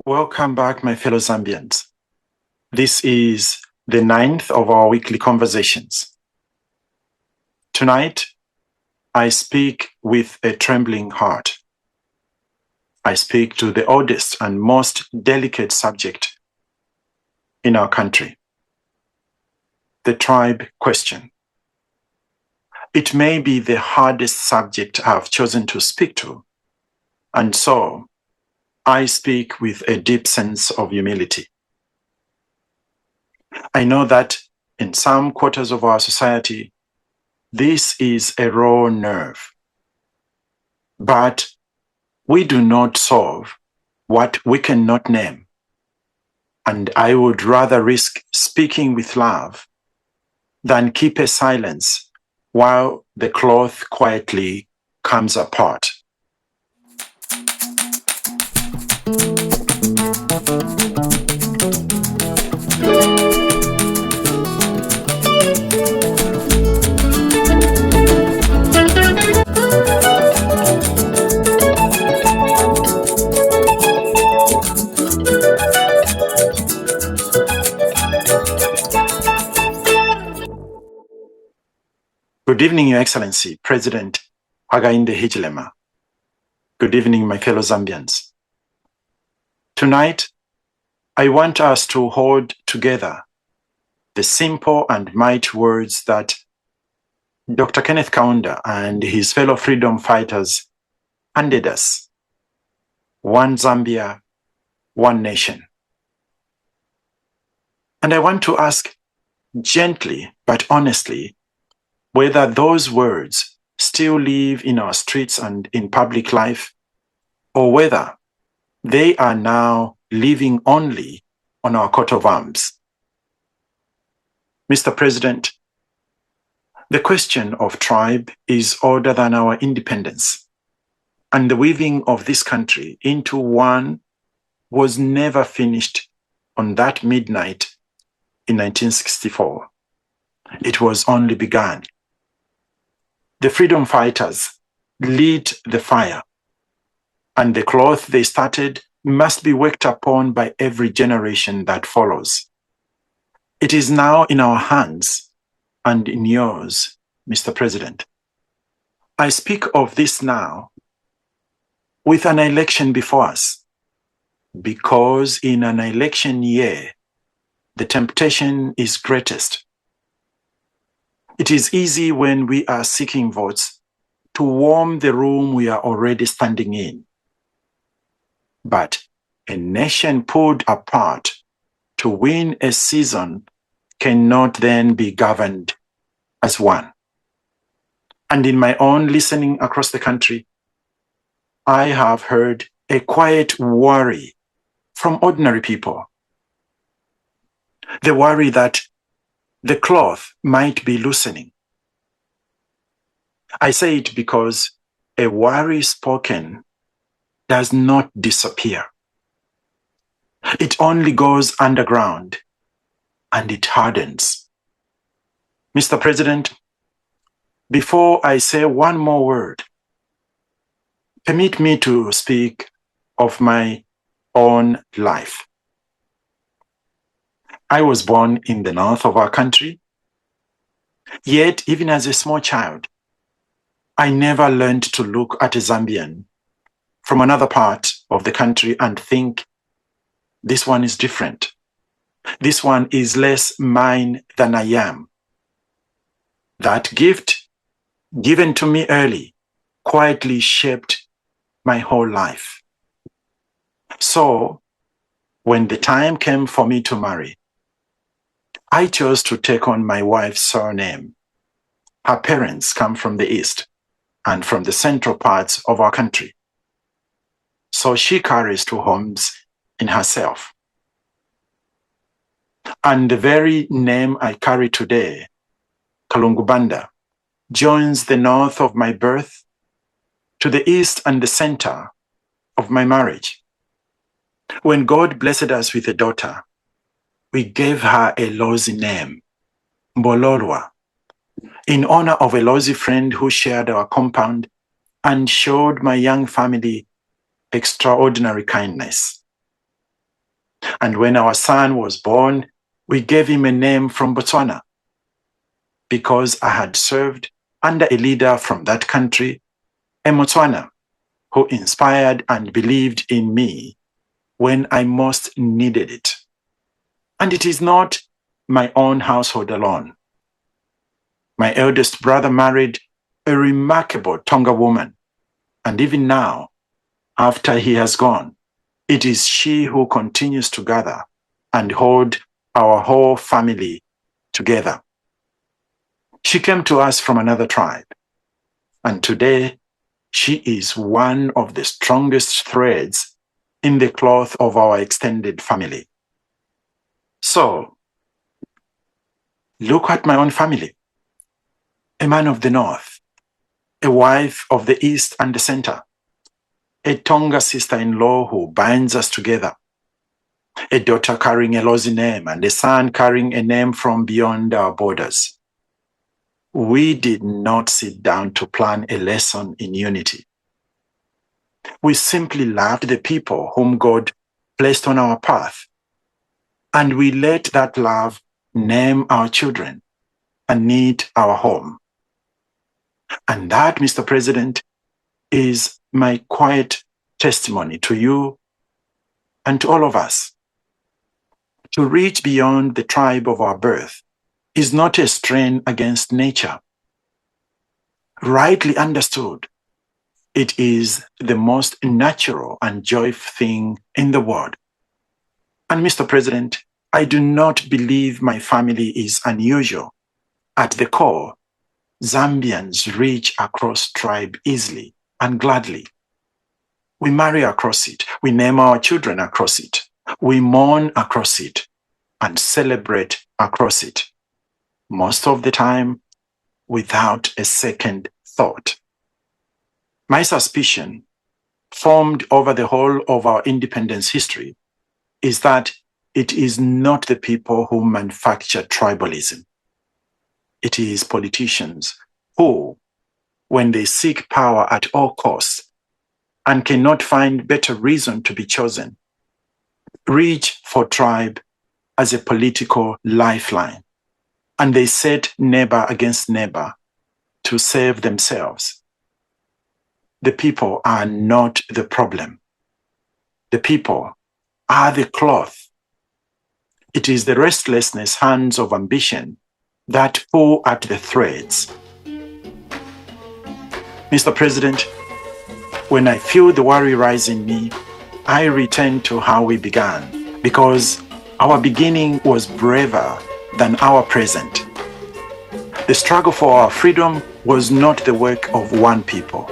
Welcome back, my fellow Zambians. This is the 9th of our weekly conversations. Tonight, I speak with a trembling heart. I speak to the oldest and most delicate subject in our country, the tribe question. It may be the hardest subject I have chosen to speak to, and so I speak with a deep sense of humility. I know that in some quarters of our society, this is a raw nerve. But we do not solve what we cannot name. And I would rather risk speaking with love than keep a silence while the cloth quietly comes apart. Good evening, Your Excellency, President Hakainde Hichilema. Good evening, my fellow Zambians. Tonight, I want us to hold together the simple and mighty words that Dr. Kenneth Kaunda and his fellow freedom fighters handed us. One Zambia, one nation. And I want to ask gently but honestly whether those words still live in our streets and in public life, or whether they are now living only on our coat of arms. Mr. President, the question of tribe is older than our independence, and the weaving of this country into one was never finished on that midnight in 1964. It was only begun. The freedom fighters lit the fire, and the cloth they started must be worked upon by every generation that follows. It is now in our hands and in yours, Mr. President. I speak of this now with an election before us, because in an election year, the temptation is greatest. It is easy when we are seeking votes to warm the room we are already standing in. But a nation pulled apart to win a season cannot then be governed as one. And in my own listening across the country, I have heard a quiet worry from ordinary people. The worry that the cloth might be loosening. I say it because a worry spoken does not disappear. It only goes underground and it hardens. Mr. President, before I say one more word, permit me to speak of my own life. I was born in the north of our country, yet even as a small child, I never learned to look at a Zambian from another part of the country and think, this one is different. This one is less mine than I am. That gift given to me early quietly shaped my whole life. So, when the time came for me to marry, I chose to take on my wife's surname. Her parents come from the east and from the central parts of our country. So she carries two homes in herself. And the very name I carry today, Kalungubanda, joins the north of my birth to the east and the center of my marriage. When God blessed us with a daughter, we gave her a Lozi name, Mbololwa, in honor of a Lozi friend who shared our compound and showed my young family extraordinary kindness. And when our son was born, we gave him a name from Botswana because I had served under a leader from that country, a Botswana, who inspired and believed in me when I most needed it. And it is not my own household alone. My eldest brother married a remarkable Tonga woman, and even now, after he has gone, it is she who continues to gather and hold our whole family together. She came to us from another tribe, and today she is one of the strongest threads in the cloth of our extended family. So, look at my own family. A man of the north, a wife of the east and the center, a Tonga sister-in-law who binds us together, a daughter carrying a Lozi name and a son carrying a name from beyond our borders. We did not sit down to plan a lesson in unity. We simply loved the people whom God placed on our path, and we let that love name our children and knit our home. And that, Mr. President, is my quiet testimony to you and to all of us. To reach beyond the tribe of our birth is not a strain against nature. Rightly understood, it is the most natural and joyful thing in the world. And Mr. President, I do not believe my family is unusual. At the core, Zambians reach across tribe easily and gladly. We marry across it. We name our children across it. We mourn across it and celebrate across it. Most of the time, without a second thought. My suspicion, formed over the whole of our independence history, is that it is not the people who manufacture tribalism. It is politicians who, when they seek power at all costs and cannot find better reason to be chosen, reach for tribe as a political lifeline, and they set neighbor against neighbor to save themselves. The people are not the problem. The people are the cloth. It is the restlessness hands of ambition that pull at the threads. Mr. President, when I feel the worry rise in me, I return to how we began, because our beginning was braver than our present. The struggle for our freedom was not the work of one people.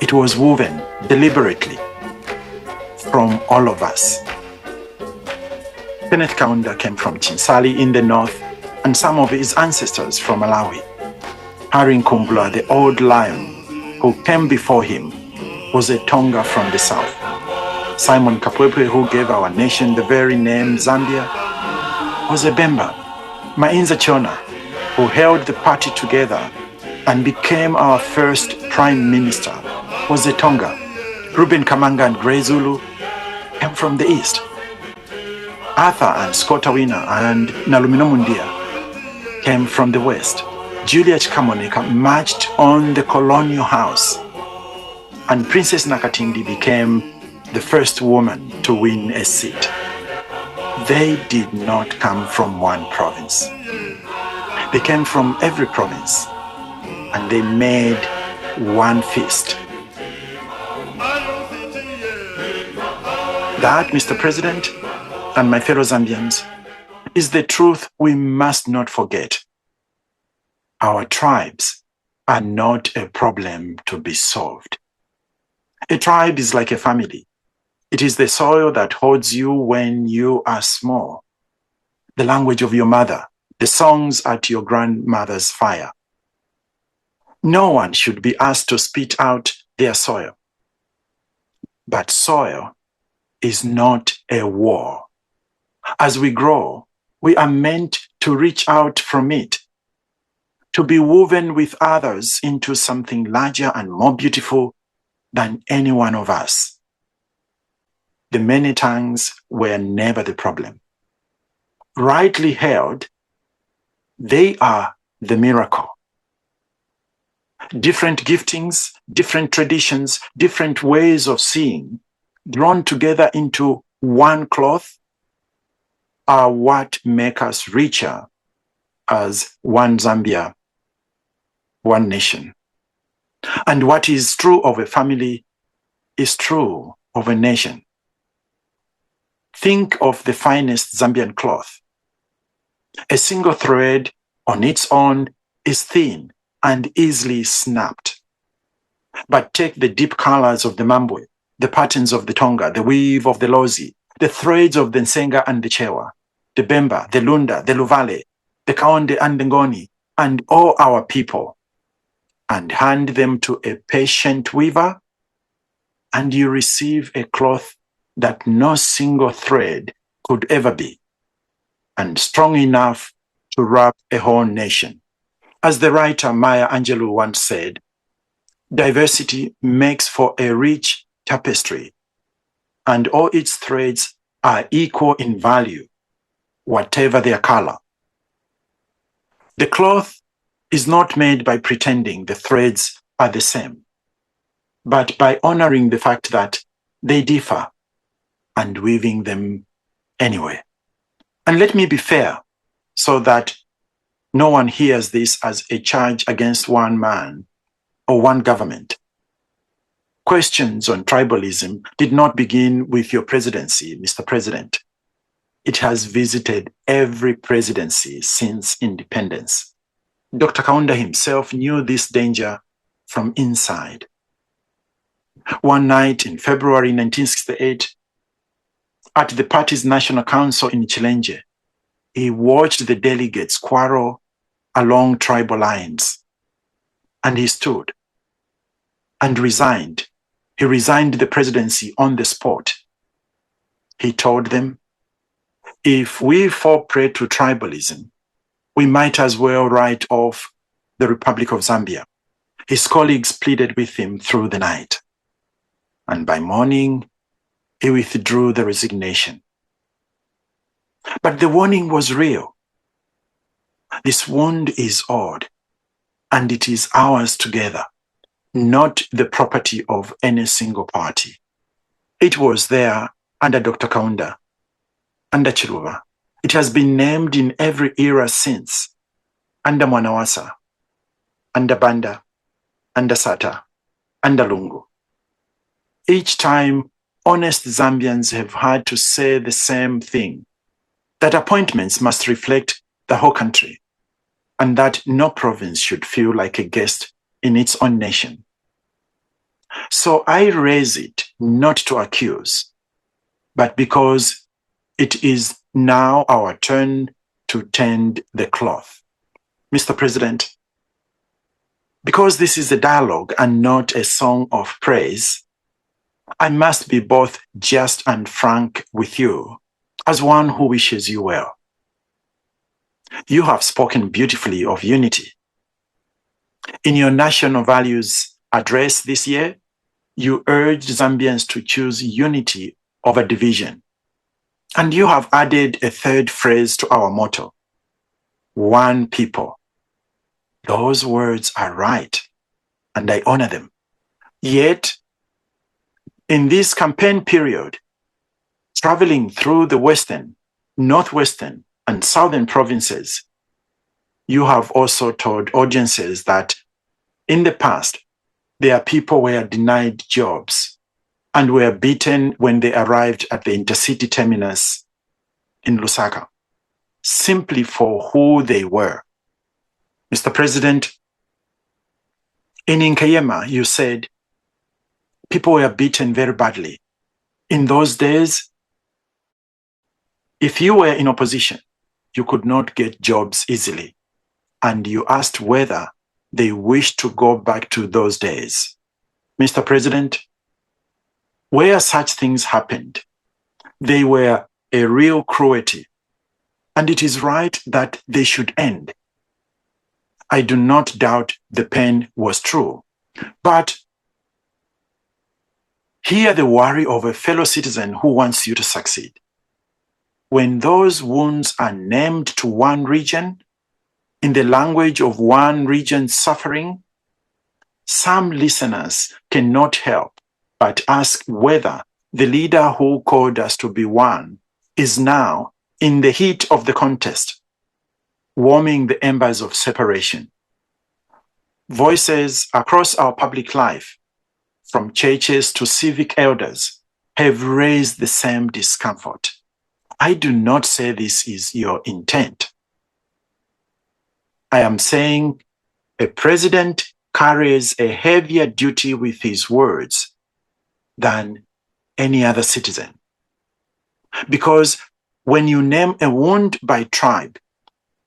It was woven deliberately from all of us. Kenneth Kaunda came from Chinsali in the north, and some of his ancestors from Malawi. Harry Nkumbula, the old lion who came before him, was a Tonga from the south. Simon Kapwepwe, who gave our nation the very name Zambia, was a Bemba. Mainza Chona, who held the party together and became our first prime minister, was a Tonga. Reuben Kamanga and Grey Zulu came from the east. Arthur and Scott Awina and Nalumino Mundia came from the west. Juliet Kamoneka marched on the colonial house, and Princess Nakatindi became the first woman to win a seat. They did not come from one province. They came from every province, and they made one fist. That, Mr. President, and my fellow Zambians, is the truth we must not forget. Our tribes are not a problem to be solved. A tribe is like a family. It is the soil that holds you when you are small, the language of your mother, the songs at your grandmother's fire. No one should be asked to spit out their soil. But soil is not a war. As we grow, we are meant to reach out from it, to be woven with others into something larger and more beautiful than any one of us. the many tongues were never the problem. Rightly held, they are the miracle. Different giftings, different traditions, different ways of seeing, drawn together into one cloth, are what make us richer as one Zambia, one nation. And what is true of a family is true of a nation. Think of the finest Zambian cloth. A single thread on its own is thin and easily snapped. But take the deep colors of the Mambwe, the patterns of the Tonga, the weave of the Lozi, the threads of the Nsenga and the Chewa, the Bemba, the Lunda, the Luvale, the Kaonde and the Ngoni, and all our people, and hand them to a patient weaver, and you receive a cloth that no single thread could ever be, and strong enough to wrap a whole nation. As the writer Maya Angelou once said, diversity makes for a rich tapestry, and all its threads are equal in value, whatever their color. The cloth is not made by pretending the threads are the same, but by honoring the fact that they differ and weaving them anyway. And let me be fair so that no one hears this as a charge against one man or one government. Questions on tribalism did not begin with your presidency, Mr. President. It has visited every presidency since independence. Dr. Kaunda himself knew this danger from inside. One night in February 1968, at the party's National Council in Hichilema, he watched the delegates quarrel along tribal lines, and he stood and resigned. He resigned the presidency on the spot. He told them, if we fall prey to tribalism, we might as well write off the Republic of Zambia. His colleagues pleaded with him through the night, and by morning, he withdrew the resignation. But the warning was real. This wound is odd, and it is ours together, not the property of any single party. It was there under Dr. Kaunda, under Chiluba. It has been named in every era since, under Mwanawasa, under Banda, under Sata, under Lungu. Each time, honest Zambians have had to say the same thing, that appointments must reflect the whole country, and that no province should feel like a guest in its own nation. So I raise it not to accuse, but because it is now our turn to tend the cloth. Mr. President, because this is a dialogue and not a song of praise, I must be both just and frank with you as one who wishes you well. You have spoken beautifully of unity. In your national values address this year, you urged Zambians to choose unity over division. And you have added a third phrase to our motto, one people. Those words are right, and I honor them. Yet, in this campaign period, traveling through the western, northwestern, and southern provinces, you have also told audiences that in the past, their people were denied jobs and were beaten when they arrived at the intercity terminus in Lusaka, simply for who they were. Mr. President, in Hichilema, you said people were beaten very badly. In those days, if you were in opposition, you could not get jobs easily, and you asked whether they wished to go back to those days. Mr. President, where such things happened, they were a real cruelty, and it is right that they should end. I do not doubt the pain was true, but Hear the worry of a fellow citizen who wants you to succeed. When those wounds are named to one region, in the language of one region's suffering, some listeners cannot help but ask whether the leader who called us to be one is now, in the heat of the contest, warming the embers of separation. Voices across our public life, from churches to civic elders, have raised the same discomfort. I do not say this is your intent. I am saying a president carries a heavier duty with his words than any other citizen. Because when you name a wound by tribe,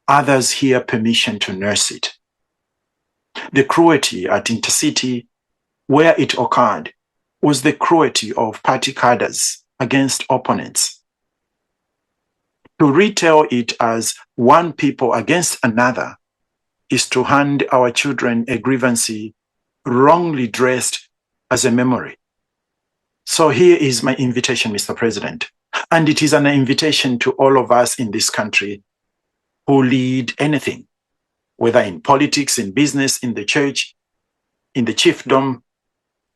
others hear permission to nurse it. The cruelty at Intercity, where it occurred, was the cruelty of party cadres against opponents. To retell it as one people against another is to hand our children a grievance wrongly dressed as a memory. So here is my invitation, Mr. President, and it is an invitation to all of us in this country who lead anything, whether in politics, in business, in the church, in the chiefdom,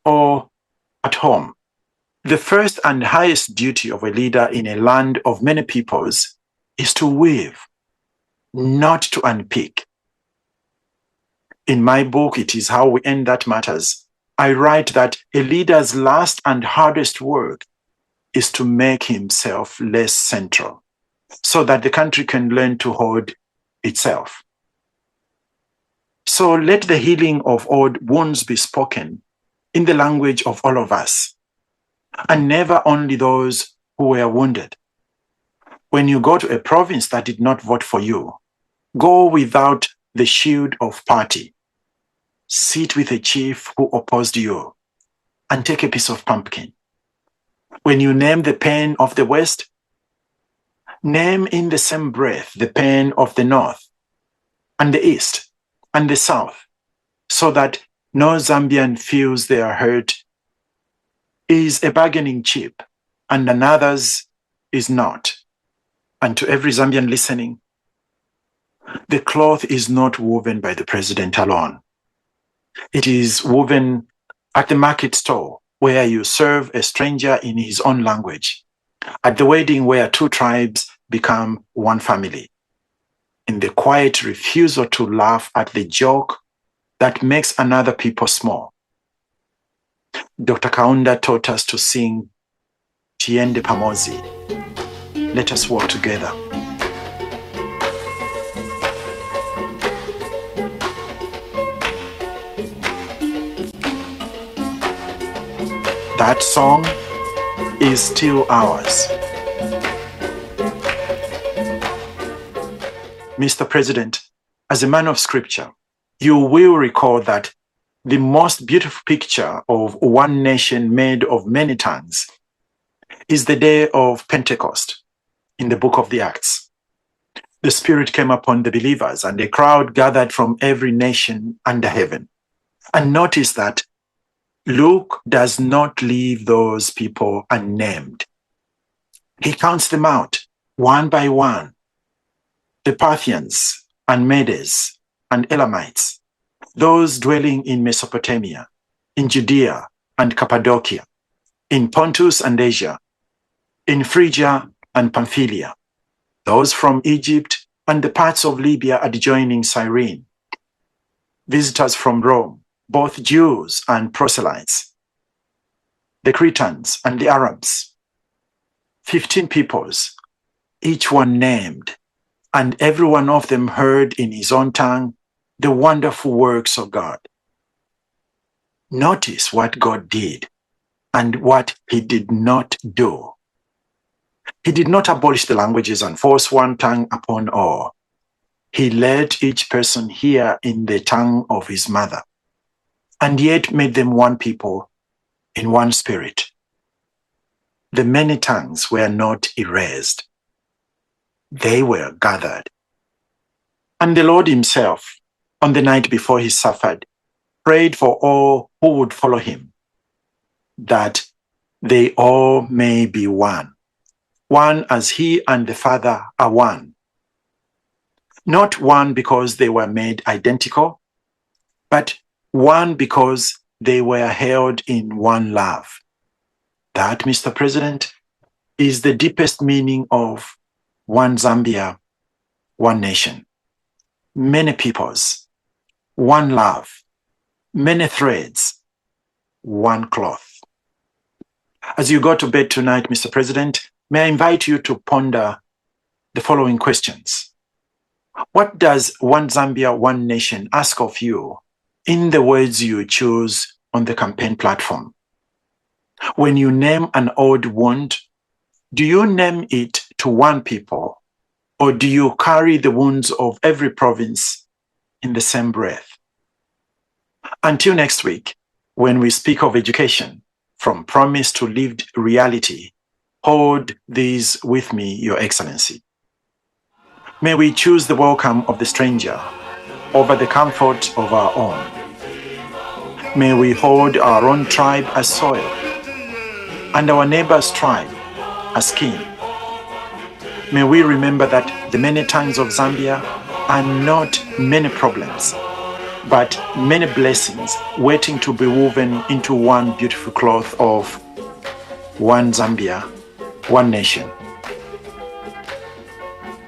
or at home. The first and highest duty of a leader in a land of many peoples is to weave, not to unpick. In my book, It Is How We End That Matters, I write that a leader's last and hardest work is to make himself less central, so that the country can learn to hold itself. So let the healing of old wounds be spoken in the language of all of us, and never only those who were wounded. When you go to a province that did not vote for you, go without the shield of party. Sit with a chief who opposed you and take a piece of pumpkin. When you name the pain of the West, name in the same breath the pain of the North and the East and the South, so that no Zambian feels their hurt is a bargaining chip and another's is not. And to every Zambian listening, the cloth is not woven by the president alone. It is woven at the market stall where you serve a stranger in his own language, at the wedding where two tribes become one family, in the quiet refusal to laugh at the joke that makes another people small. Dr. Kaunda taught us to sing Tiende Pamozi. Let us walk together. That song is still ours. Mr. President, as a man of Scripture, you will recall that the most beautiful picture of one nation made of many tongues is the day of Pentecost in the book of the Acts. The Spirit came upon the believers and a crowd gathered from every nation under heaven. And notice that Luke does not leave those people unnamed. He counts them out one by one. The Parthians and Medes and Elamites, those dwelling in Mesopotamia, in Judea and Cappadocia, in Pontus and Asia, in Phrygia and Pamphylia, those from Egypt and the parts of Libya adjoining Cyrene, visitors from Rome, both Jews and proselytes, the Cretans and the Arabs, 15 peoples, each one named, and every one of them heard in his own tongue the wonderful works of God. Notice what God did and what he did not do. He did not abolish the languages and force one tongue upon all. He let each person hear in the tongue of his mother, and yet made them one people in one spirit. The many tongues were not erased. They were gathered. And the Lord himself, on the night before he suffered, prayed for all who would follow him, that they all may be one. One as he and the Father are one. Not one because they were made identical, but one because they were held in one love. That, Mr. President, is the deepest meaning of One Zambia, One Nation. Many peoples, one love, many threads, one cloth. As you go to bed tonight, Mr. President, may I invite you to ponder the following questions. What does One Zambia, One Nation ask of you in the words you choose on the campaign platform? When you name an old wound, do you name it to one people, or do you carry the wounds of every province in the same breath? Until next week, when we speak of education, from promise to lived reality, hold these with me, Your Excellency. May we choose the welcome of the stranger over the comfort of our own. May we hold our own tribe as soil and our neighbor's tribe as kin. May we remember that the many tongues of Zambia are not many problems, but many blessings waiting to be woven into one beautiful cloth of One Zambia, One Nation.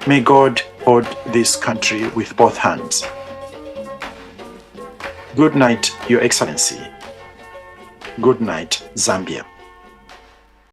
May God hold this country with both hands. Good night, Your Excellency. Good night, Zambia.